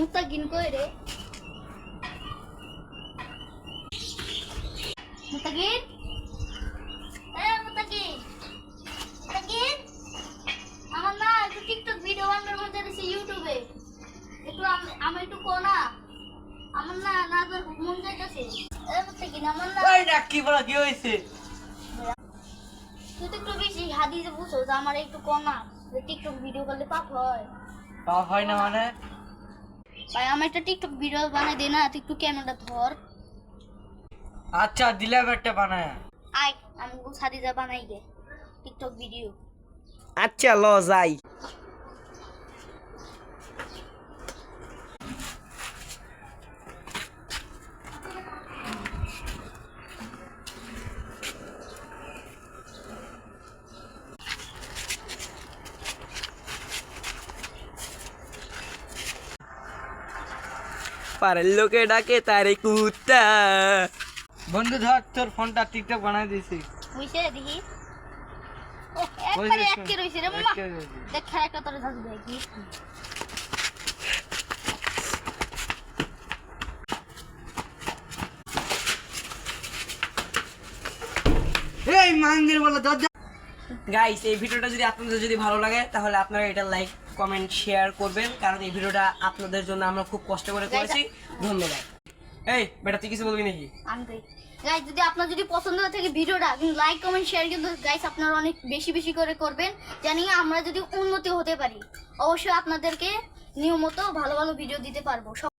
মুতাকিন কই রে? মুতাকিন, মুতাকিন, মুতাকিন, আমার না একটু টিকটক ভিডিও বানানোর মধ্যে দিছি ইউটিউবে। একটু আমি একটু কোনা, আমার না না তোর মন যাইতাছে। মুতাকিন আমার না ওই ডাক কি বলা কি হইছে? তুই তো একটু বেশি হাদিসে বুঝছো যে আমার একটু কোনা, টিকটক ভিডিও করলে পাপ হয়। পাপ হয় না মানে? ভাই আমার একটা টিকটক ভিডিও বানাই দে না, তুই একটু ক্যামেরাটা ধর। আচ্ছা দিলাম একটা বানায়। আয় আমি সাদিজা বানাই গে টিকটক ভিডিও। আচ্ছা ল যাই। পারের লোকে ডাকে তারে কুত্তা। বন্ধু ধর তোর ফোনটা টিকটক বানাই দিছি। বুঝছে দেখি ও একবারে একে রইছে রে মামা। একে রইছে। দেখ খেলা একটা তোর দাদু দেখি। এই মাঙ্গের বলা দরজা। গাইস এই ভিডিওটা যদি আপনাদের যদি ভালো লাগে তাহলে আপনারা এটা লাইক কমেন্ট শেয়ার করবেন, কারণ এই ভিডিওটা আপনাদের জন্য আমরা খুব কষ্ট করে করেছি। ধন্যবাদ। এই বেটা তুই কিছু বলবি নাকি? আমি গাইস যদি আপনার যদি পছন্দ হয়ে থাকে ভিডিওটা, কিন্তু লাইক কমেন্ট শেয়ার কিন্তু গাইস আপনারা অনেক বেশি বেশি করে করবেন, জানি আমরা যদি উন্নতি হতে পারি। অবশ্যই আপনাদেরকে নিয়মিত ভালো ভালো ভিডিও দিতে পারবো।